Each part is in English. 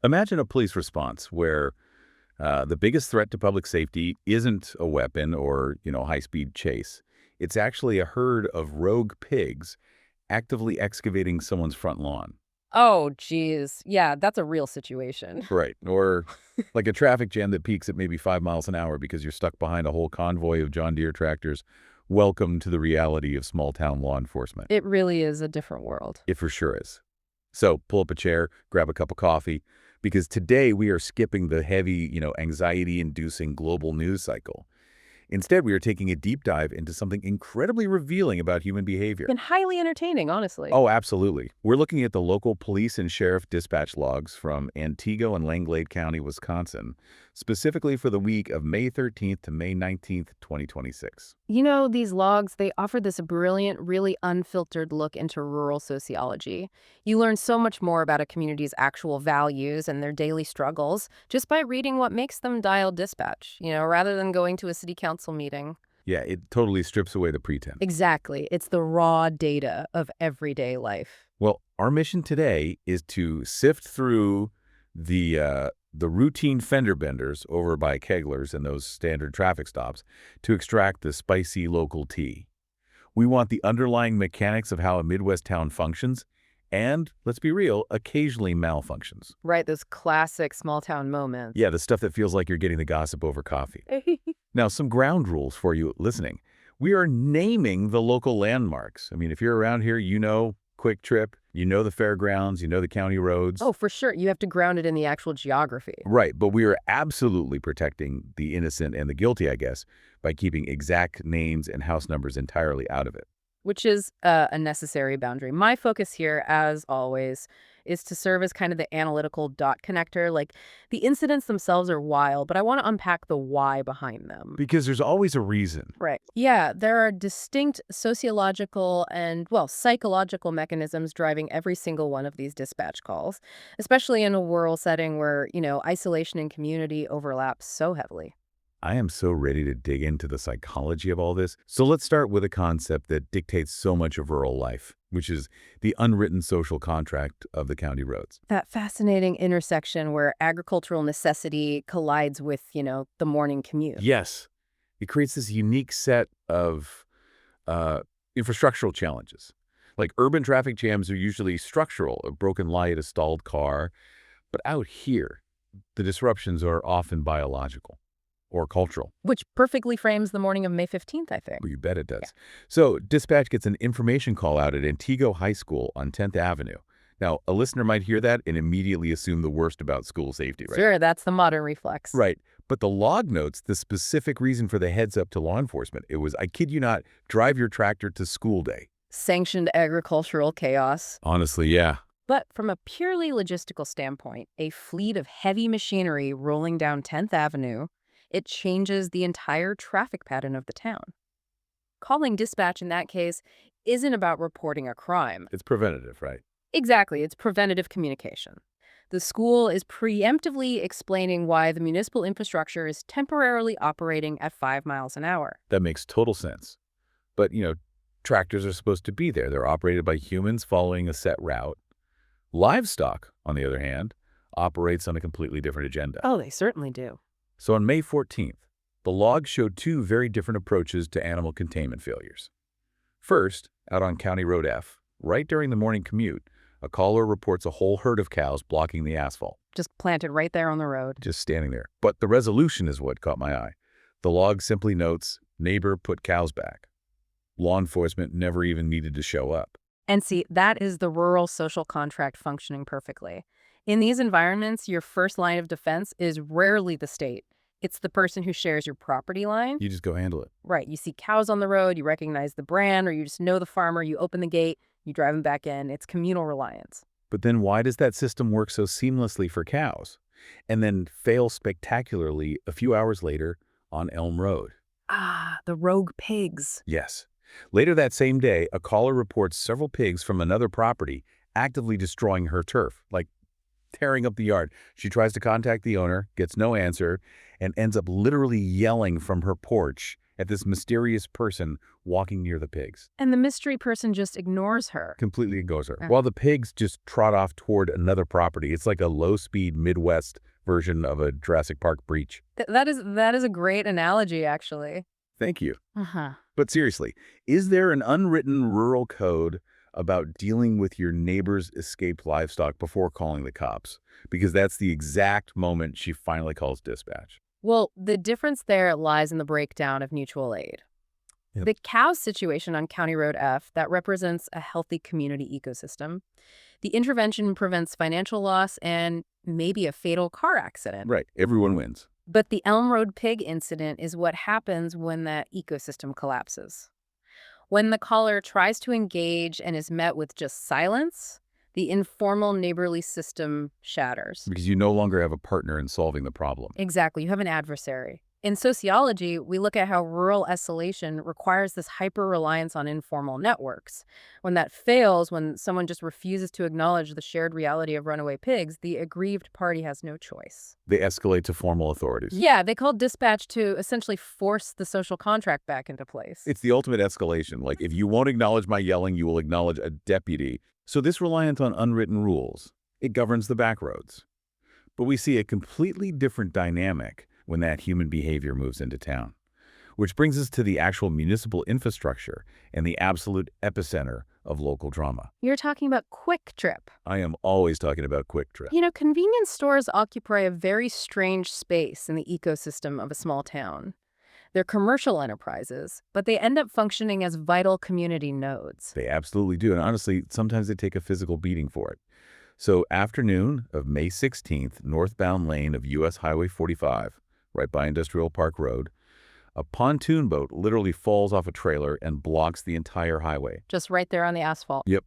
Imagine a police response where the biggest threat to public safety isn't a weapon or, high-speed chase. It's actually a herd of rogue pigs actively excavating someone's front lawn. Oh, geez. Yeah, that's a real situation. Right. Or like a traffic jam that peaks at maybe 5 miles an hour because you're stuck behind a whole convoy of John Deere tractors. Welcome to the reality of small-town law enforcement. It really is a different world. It for sure is. So pull up a chair, grab a cup of coffee, because today we are skipping the heavy, anxiety-inducing global news cycle. Instead, we are taking a deep dive into something incredibly revealing about human behavior. Been highly entertaining, honestly. Oh, absolutely. We're looking at the local police and sheriff dispatch logs from Antigo and Langlade County, Wisconsin, specifically for the week of May 13th to May 19th, 2026. These logs, they offer this brilliant, really unfiltered look into rural sociology. You learn so much more about a community's actual values and their daily struggles just by reading what makes them dial dispatch, rather than going to a city council meeting. Yeah, it totally strips away the pretense. Exactly. It's the raw data of everyday life. Well, our mission today is to sift through the routine fender benders over by Kegler's and those standard traffic stops to extract the spicy local tea. We want the underlying mechanics of how a Midwest town functions and, let's be real, occasionally malfunctions. Right, those classic small town moments. Yeah, the stuff that feels like you're getting the gossip over coffee. Now, some ground rules for you listening. We are naming the local landmarks. I mean, if you're around here, Quick Trip, the fairgrounds, the county roads. Oh, for sure. You have to ground it in the actual geography. Right, but we are absolutely protecting the innocent and the guilty, I guess, by keeping exact names and house numbers entirely out of it. Which is a necessary boundary. My focus here, as always, is to serve as kind of the analytical dot connector. Like, the incidents themselves are wild, but I want to unpack the why behind them. Because there's always a reason. Right. Yeah, there are distinct sociological and, well, psychological mechanisms driving every single one of these dispatch calls, especially in a rural setting where, isolation and community overlap so heavily. I am so ready to dig into the psychology of all this. So let's start with a concept that dictates so much of rural life, which is the unwritten social contract of the county roads. That fascinating intersection where agricultural necessity collides with, the morning commute. Yes, it creates this unique set of infrastructural challenges. Like urban traffic jams are usually structural, a broken light, a stalled car. But out here, the disruptions are often biological or cultural. Which perfectly frames the morning of May 15th, I think. Well, you bet it does. So dispatch gets an information call out at Antigo High School on 10th Avenue. Now, a listener might hear that and immediately assume the worst about school safety, right? Sure, that's the modern reflex. Right. But the log notes the specific reason for the heads up to law enforcement. It was, I kid you not, drive your tractor to school day. Sanctioned agricultural chaos. Honestly, yeah. But from a purely logistical standpoint, a fleet of heavy machinery rolling down 10th Avenue, it changes the entire traffic pattern of the town. Calling dispatch in that case isn't about reporting a crime. It's preventative, right? Exactly, it's preventative communication. The school is preemptively explaining why the municipal infrastructure is temporarily operating at 5 miles an hour. That makes total sense. But, tractors are supposed to be there. They're operated by humans following a set route. Livestock, on the other hand, operates on a completely different agenda. Oh, they certainly do. So on May 14th, the log showed two very different approaches to animal containment failures. First, out on County Road F, right during the morning commute, a caller reports a whole herd of cows blocking the asphalt. Just planted right there on the road. Just standing there. But the resolution is what caught my eye. The log simply notes, neighbor put cows back. Law enforcement never even needed to show up. And see, that is the rural social contract functioning perfectly. In these environments, your first line of defense is rarely the state. It's the person who shares your property line. You just go handle it. Right. You see cows on the road, you recognize the brand, or you just know the farmer, you open the gate, you drive them back in. It's communal reliance. But then why does that system work so seamlessly for cows and then fail spectacularly a few hours later on Elm Road? Ah, the rogue pigs. Yes. Later that same day, a caller reports several pigs from another property actively destroying her turf, like tearing up the yard. She tries to contact the owner, gets no answer, and ends up literally yelling from her porch at this mysterious person walking near the pigs. And the mystery person just ignores her. Completely ignores her. Uh. While the pigs just trot off toward another property. It's like a low-speed Midwest version of a Jurassic Park breach. That is a great analogy, actually. Thank you. Uh-huh. But seriously, is there an unwritten rural code about dealing with your neighbor's escaped livestock before calling the cops? Because that's the exact moment she finally calls dispatch. Well, the difference there lies in the breakdown of mutual aid. Yep. The cow situation on County Road F, that represents a healthy community ecosystem. The intervention prevents financial loss and maybe a fatal car accident. Right. Everyone wins. But the Elm Road pig incident is what happens when that ecosystem collapses. When the caller tries to engage and is met with just silence, the informal neighborly system shatters. Because you no longer have a partner in solving the problem. Exactly. You have an adversary. In sociology, we look at how rural isolation requires this hyper-reliance on informal networks. When that fails, when someone just refuses to acknowledge the shared reality of runaway pigs, the aggrieved party has no choice. They escalate to formal authorities. Yeah, they called dispatch to essentially force the social contract back into place. It's the ultimate escalation. Like, if you won't acknowledge my yelling, you will acknowledge a deputy. So this reliance on unwritten rules, it governs the back roads. But we see a completely different dynamic when that human behavior moves into town. Which brings us to the actual municipal infrastructure and the absolute epicenter of local drama. You're talking about Quick Trip. I am always talking about Quick Trip. You know, convenience stores occupy a very strange space in the ecosystem of a small town. They're commercial enterprises, but they end up functioning as vital community nodes. They absolutely do. And honestly, sometimes they take a physical beating for it. So afternoon of May 16th, northbound lane of U.S. Highway 45, right by Industrial Park Road, a pontoon boat literally falls off a trailer and blocks the entire highway. Just right there on the asphalt. Yep.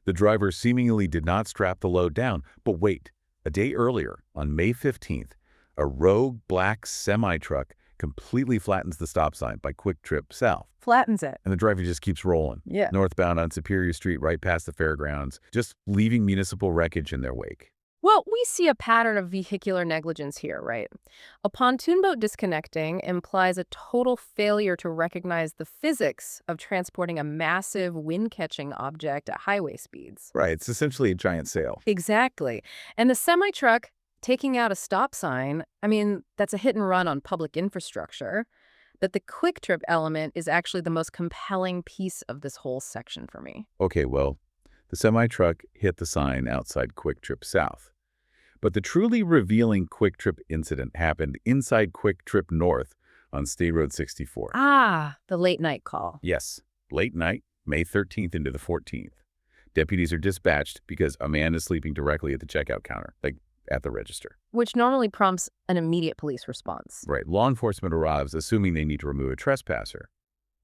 The driver seemingly did not strap the load down. But wait, a day earlier, on May 15th, a rogue black semi-truck completely flattens the stop sign by Quick Trip South. Flattens it. And the driver just keeps rolling. Yeah. Northbound on Superior Street, right past the fairgrounds, just leaving municipal wreckage in their wake. Well, we see a pattern of vehicular negligence here, right? A pontoon boat disconnecting implies a total failure to recognize the physics of transporting a massive wind-catching object at highway speeds. Right, it's essentially a giant sail. Exactly. And the semi-truck taking out a stop sign, I mean, that's a hit and run on public infrastructure. But the Quick Trip element is actually the most compelling piece of this whole section for me. Okay, well, the semi-truck hit the sign outside Quick Trip South. But the truly revealing Quick Trip incident happened inside Quick Trip North on State Road 64. Ah, the late night call. Yes, late night, May 13th into the 14th. Deputies are dispatched because a man is sleeping directly at the checkout counter, like at the register. Which normally prompts an immediate police response. Right, law enforcement arrives assuming they need to remove a trespasser.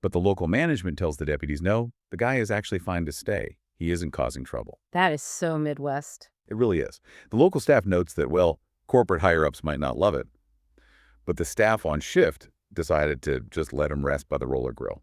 But the local management tells the deputies, no, the guy is actually fine to stay. He isn't causing trouble. That is so Midwest. It really is. The local staff notes that, well, corporate higher-ups might not love it, but the staff on shift decided to just let him rest by the roller grill.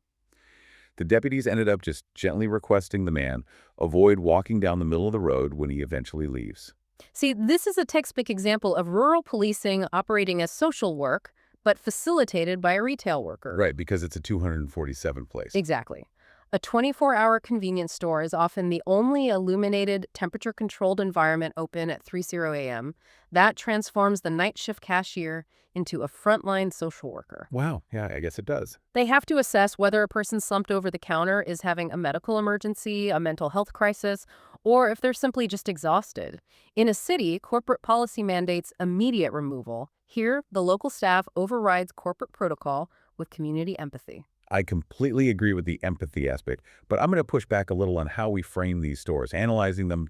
The deputies ended up just gently requesting the man avoid walking down the middle of the road when he eventually leaves. See, this is a textbook example of rural policing operating as social work, but facilitated by a retail worker. Right, because it's a 247 place. Exactly. A 24-hour convenience store is often the only illuminated, temperature-controlled environment open at 3:00 a.m. That transforms the night shift cashier into a frontline social worker. Wow, yeah, I guess it does. They have to assess whether a person slumped over the counter is having a medical emergency, a mental health crisis, or if they're simply just exhausted. In a city, corporate policy mandates immediate removal. Here, the local staff overrides corporate protocol with community empathy. I completely agree with the empathy aspect, but I'm going to push back a little on how we frame these stores, analyzing them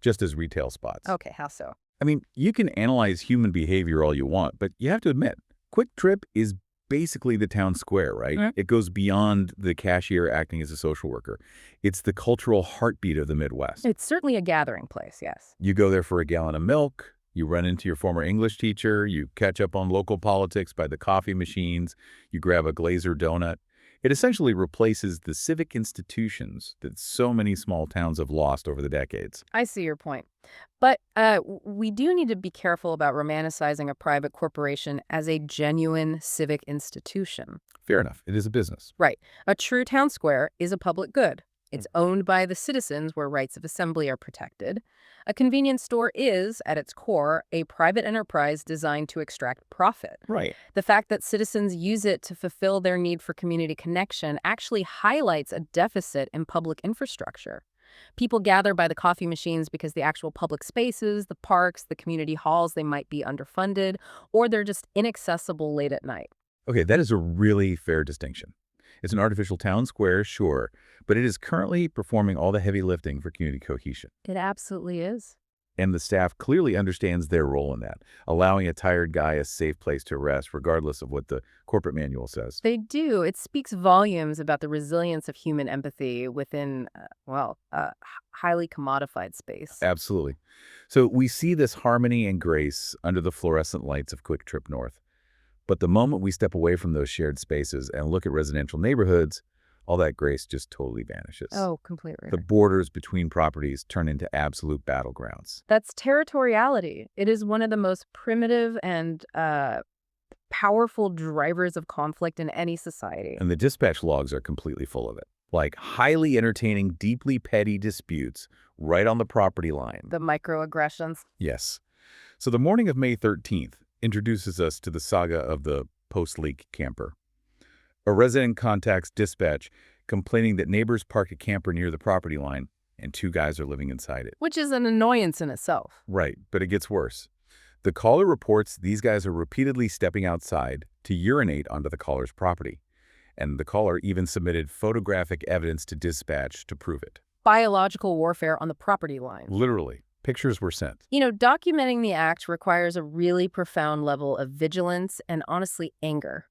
just as retail spots. Okay, how so? I mean, you can analyze human behavior all you want, but you have to admit, Quick Trip is basically the town square, right? Mm-hmm. It goes beyond the cashier acting as a social worker. It's the cultural heartbeat of the Midwest. It's certainly a gathering place, yes. You go there for a gallon of milk, you run into your former English teacher, you catch up on local politics by the coffee machines, you grab a Glazer donut. It essentially replaces the civic institutions that so many small towns have lost over the decades. I see your point. But we do need to be careful about romanticizing a private corporation as a genuine civic institution. Fair enough. It is a business. Right. A true town square is a public good. It's owned by the citizens where rights of assembly are protected. A convenience store is, at its core, a private enterprise designed to extract profit. Right. The fact that citizens use it to fulfill their need for community connection actually highlights a deficit in public infrastructure. People gather by the coffee machines because the actual public spaces, the parks, the community halls, they might be underfunded, or they're just inaccessible late at night. Okay, that is a really fair distinction. It's an artificial town square, sure, but it is currently performing all the heavy lifting for community cohesion. It absolutely is. And the staff clearly understands their role in that, allowing a tired guy a safe place to rest, regardless of what the corporate manual says. They do. It speaks volumes about the resilience of human empathy within, highly commodified space. Absolutely. So we see this harmony and grace under the fluorescent lights of Quick Trip North. But the moment we step away from those shared spaces and look at residential neighborhoods, all that grace just totally vanishes. Oh, completely. The borders between properties turn into absolute battlegrounds. That's territoriality. It is one of the most primitive and powerful drivers of conflict in any society. And the dispatch logs are completely full of it. Like highly entertaining, deeply petty disputes right on the property line. The microaggressions. Yes. So the morning of May 13th introduces us to the saga of the post-leak camper. A resident contacts dispatch complaining that neighbors parked a camper near the property line and two guys are living inside it. Which is an annoyance in itself. Right, but it gets worse. The caller reports these guys are repeatedly stepping outside to urinate onto the caller's property. And the caller even submitted photographic evidence to dispatch to prove it. Biological warfare on the property line. Literally, pictures were sent. You know, documenting the act requires a really profound level of vigilance and, honestly, anger.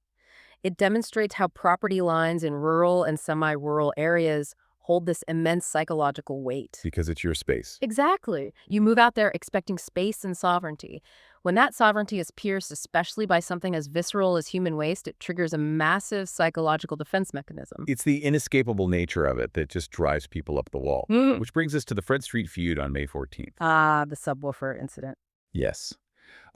It demonstrates how property lines in rural and semi-rural areas hold this immense psychological weight. Because it's your space. Exactly. You move out there expecting space and sovereignty. When that sovereignty is pierced, especially by something as visceral as human waste, it triggers a massive psychological defense mechanism. It's the inescapable nature of it that just drives people up the wall. Which brings us to the Fred Street feud on May 14th. Ah, the subwoofer incident. Yes.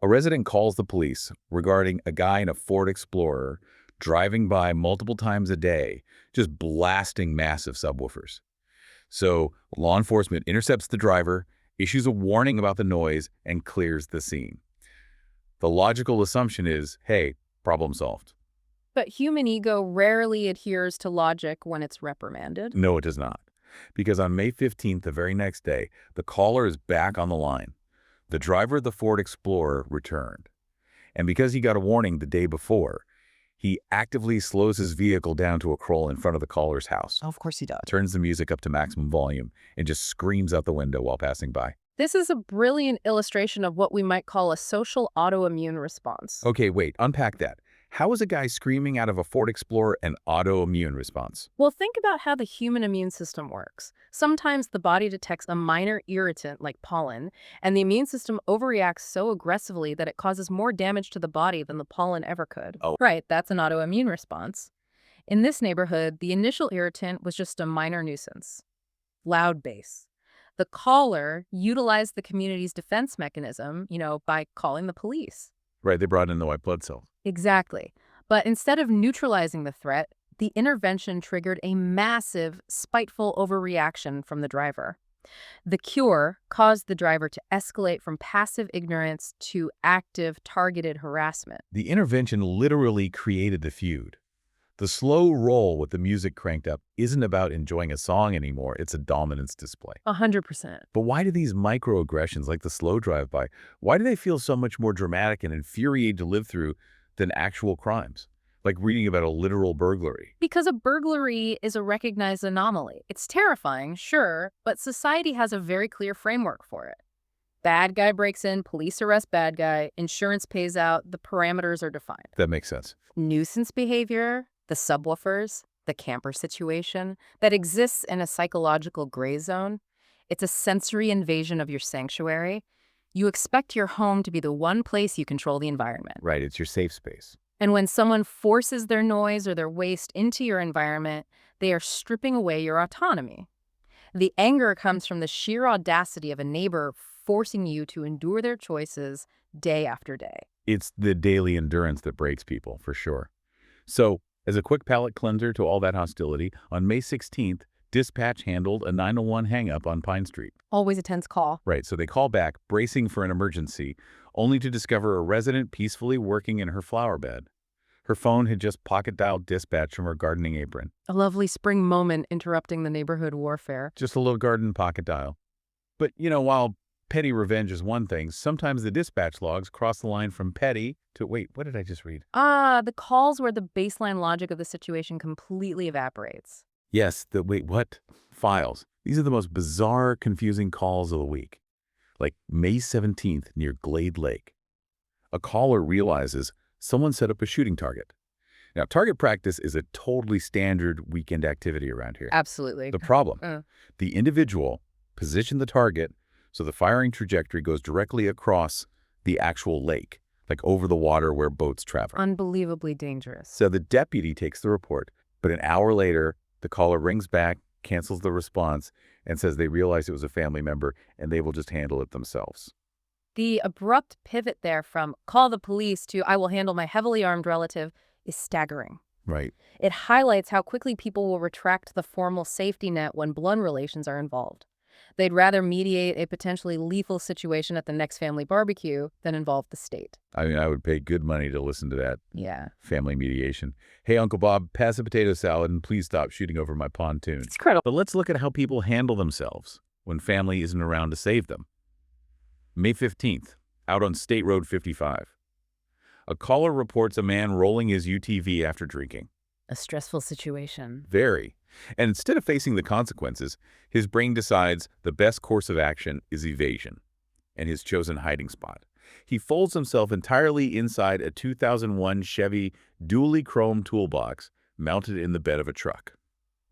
A resident calls the police regarding a guy in a Ford Explorer driving by multiple times a day, just blasting massive subwoofers. So law enforcement intercepts the driver, issues a warning about the noise, and clears the scene. The logical assumption is, hey, problem solved. But human ego rarely adheres to logic when it's reprimanded. No, it does not. Because on May 15th, the very next day, the caller is back on the line. The driver of the Ford Explorer returned. And because he got a warning the day before, he actively slows his vehicle down to a crawl in front of the caller's house. Oh, of course he does. Turns the music up to maximum volume and just screams out the window while passing by. This is a brilliant illustration of what we might call a social autoimmune response. Okay, wait, unpack that. How is a guy screaming out of a Ford Explorer an autoimmune response? Well, think about how the human immune system works. Sometimes the body detects a minor irritant like pollen, and the immune system overreacts so aggressively that it causes more damage to the body than the pollen ever could. Oh. Right, that's an autoimmune response. In this neighborhood, the initial irritant was just a minor nuisance. Loud bass. The caller utilized the community's defense mechanism, by calling the police. Right, they brought in the white blood cells. Exactly. But instead of neutralizing the threat, the intervention triggered a massive, spiteful overreaction from the driver. The cure caused the driver to escalate from passive ignorance to active, targeted harassment. The intervention literally created the feud. The slow roll with the music cranked up isn't about enjoying a song anymore, it's a dominance display. 100%. But why do these microaggressions, like the slow drive-by, why do they feel so much more dramatic and infuriating to live through than actual crimes? Like reading about a literal burglary. Because a burglary is a recognized anomaly. It's terrifying, sure, but society has a very clear framework for it. Bad guy breaks in, police arrest bad guy, insurance pays out, the parameters are defined. That makes sense. Nuisance behavior, the subwoofers, the camper situation, that exists in a psychological gray zone. It's a sensory invasion of your sanctuary. You expect your home to be the one place you control the environment. Right, it's your safe space. And when someone forces their noise or their waste into your environment, they are stripping away your autonomy. The anger comes from the sheer audacity of a neighbor forcing you to endure their choices day after day. It's the daily endurance that breaks people, for sure. So, as a quick palate cleanser to all that hostility, on May 16th, dispatch handled a 911 hang-up on Pine Street. Always a tense call. Right, so they call back, bracing for an emergency, only to discover a resident peacefully working in her flower bed. Her phone had just pocket-dialed dispatch from her gardening apron. A lovely spring moment interrupting the neighborhood warfare. Just a little garden pocket dial. But, while petty revenge is one thing, sometimes the dispatch logs cross the line from petty to, wait, what did I just read? The calls where the baseline logic of the situation completely evaporates. Yes, wait, what? Files. These are the most bizarre, confusing calls of the week. Like May 17th near Glade Lake. A caller realizes someone set up a shooting target. Now, target practice is a totally standard weekend activity around here. Absolutely. The problem, the individual positioned the target so the firing trajectory goes directly across the actual lake, like over the water where boats travel. Unbelievably dangerous. So the deputy takes the report, but an hour later, the caller rings back, cancels the response, and says they realize it was a family member and they will just handle it themselves. The abrupt pivot there from call the police to I will handle my heavily armed relative is staggering. Right. It highlights how quickly people will retract the formal safety net when blood relations are involved. They'd rather mediate a potentially lethal situation at the next family barbecue than involve the state. I mean, I would pay good money to listen to that Yeah. family mediation. Hey, Uncle Bob, pass a potato salad and please stop shooting over my pontoon. It's incredible. But let's look at how people handle themselves when family isn't around to save them. May 15th, out on State Road 55. A caller reports a man rolling his UTV after drinking. A stressful situation. Very. And instead of facing the consequences, his brain decides the best course of action is evasion and his chosen hiding spot. He folds himself entirely inside a 2001 Chevy dually chrome toolbox mounted in the bed of a truck.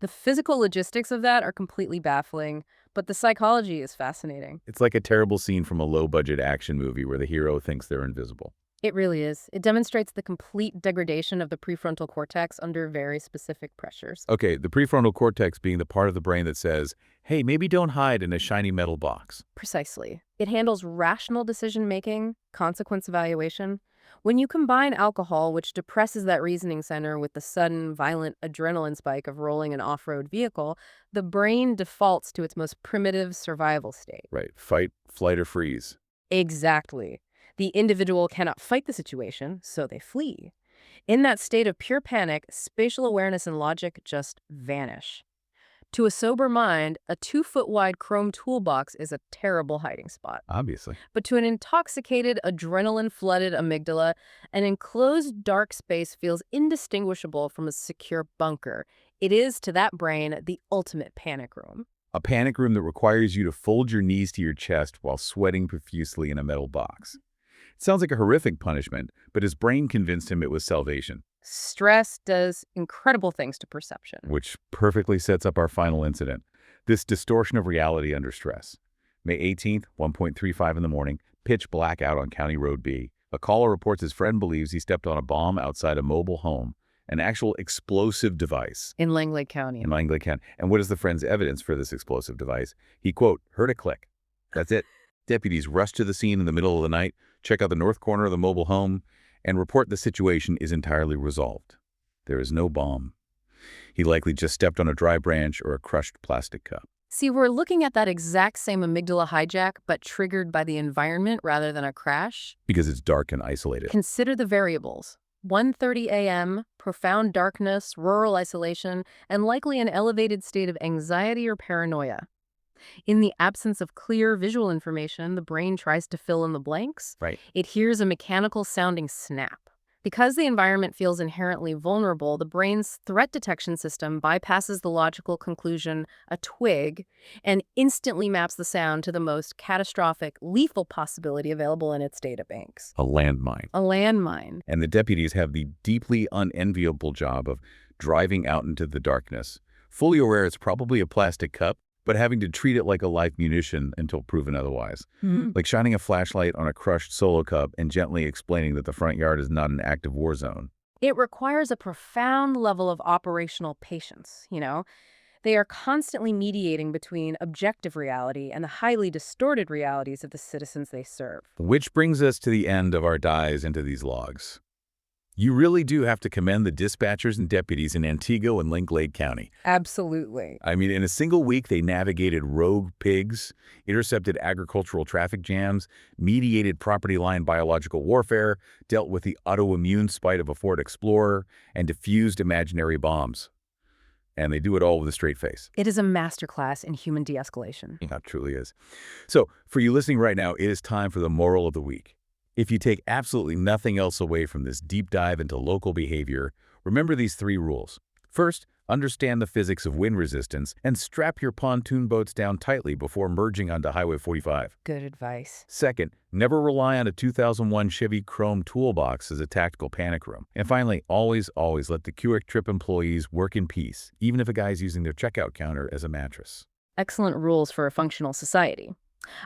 The physical logistics of that are completely baffling, but the psychology is fascinating. It's like a terrible scene from a low-budget action movie where the hero thinks they're invisible. It really is. It demonstrates the complete degradation of the prefrontal cortex under very specific pressures. Okay, the prefrontal cortex being the part of the brain that says, hey, maybe don't hide in a shiny metal box. Precisely. It handles rational decision-making, consequence evaluation. When you combine alcohol, which depresses that reasoning center, with the sudden, violent adrenaline spike of rolling an off-road vehicle, the brain defaults to its most primitive survival state. Right, fight, flight, or freeze. Exactly. The individual cannot fight the situation, so they flee. In that state of pure panic, spatial awareness and logic just vanish. To a sober mind, a 2-foot-wide chrome toolbox is a terrible hiding spot. Obviously. But to an intoxicated, adrenaline-flooded amygdala, an enclosed dark space feels indistinguishable from a secure bunker. It is, to that brain, the ultimate panic room. A panic room that requires you to fold your knees to your chest while sweating profusely in a metal box. It sounds like a horrific punishment, but his brain convinced him it was salvation. Stress does incredible things to perception. Which perfectly sets up our final incident, this distortion of reality under stress. May 18th, 1:35 in the morning, pitch black out on County Road B. A caller reports his friend believes he stepped on a bomb outside a mobile home, an actual explosive device. In Langley County. In Langley County. And what is the friend's evidence for this explosive device? He, quote, heard a click. That's it. Deputies rush to the scene in the middle of the night, check out the north corner of the mobile home, and report the situation is entirely resolved. There is no bomb. He likely just stepped on a dry branch or a crushed plastic cup. See, we're looking at that exact same amygdala hijack, but triggered by the environment rather than a crash. Because it's dark and isolated. Consider the variables. 1:30 a.m., profound darkness, rural isolation, and likely an elevated state of anxiety or paranoia. In the absence of clear visual information, the brain tries to fill in the blanks. Right. It hears a mechanical sounding snap. Because the environment feels inherently vulnerable, the brain's threat detection system bypasses the logical conclusion, a twig, and instantly maps the sound to the most catastrophic, lethal possibility available in its data banks. A landmine. A landmine. And the deputies have the deeply unenviable job of driving out into the darkness, fully aware it's probably a plastic cup, but having to treat it like a live munition until proven otherwise. Like shining a flashlight on a crushed Solo cup and gently explaining that the front yard is not an active war zone. It requires a profound level of operational patience. They are constantly mediating between objective reality and the highly distorted realities of the citizens they serve. Which brings us to the end of our dives into these logs. You really do have to commend the dispatchers and deputies in Antigo and Link Lake County. Absolutely. I mean, in a single week, they navigated rogue pigs, intercepted agricultural traffic jams, mediated property line biological warfare, dealt with the autoimmune spite of a Ford Explorer, and diffused imaginary bombs. And they do it all with a straight face. It is a masterclass in human de-escalation. Yeah, it truly is. So, for you listening right now, it is time for the moral of the week. If you take absolutely nothing else away from this deep dive into local behavior, remember these 3 rules. First, understand the physics of wind resistance and strap your pontoon boats down tightly before merging onto Highway 45. Good advice. Second, never rely on a 2001 Chevy Chrome toolbox as a tactical panic room. And finally, always let the Quick Trip employees work in peace, even if a guy's using their checkout counter as a mattress. Excellent rules for a functional society.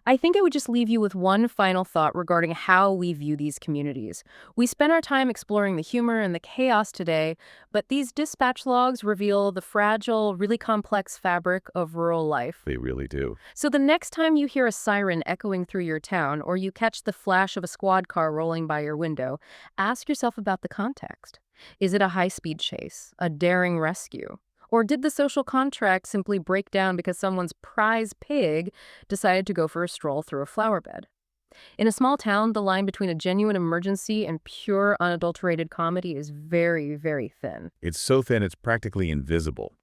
I think I would just leave you with one final thought regarding how we view these communities. We spend our time exploring the humor and the chaos today, but these dispatch logs reveal the fragile, really complex fabric of rural life. They really do. So the next time you hear a siren echoing through your town or you catch the flash of a squad car rolling by your window, ask yourself about the context. Is it a high-speed chase, a daring rescue? Or did the social contract simply break down because someone's prize pig decided to go for a stroll through a flower bed? In a small town, the line between a genuine emergency and pure unadulterated comedy is very, very thin. It's so thin it's practically invisible.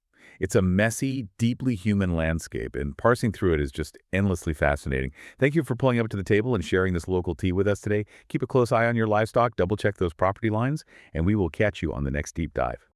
It's a messy, deeply human landscape, and parsing through it is just endlessly fascinating. Thank you for pulling up to the table and sharing this local tea with us today. Keep a close eye on your livestock, double-check those property lines, and we will catch you on the next deep dive.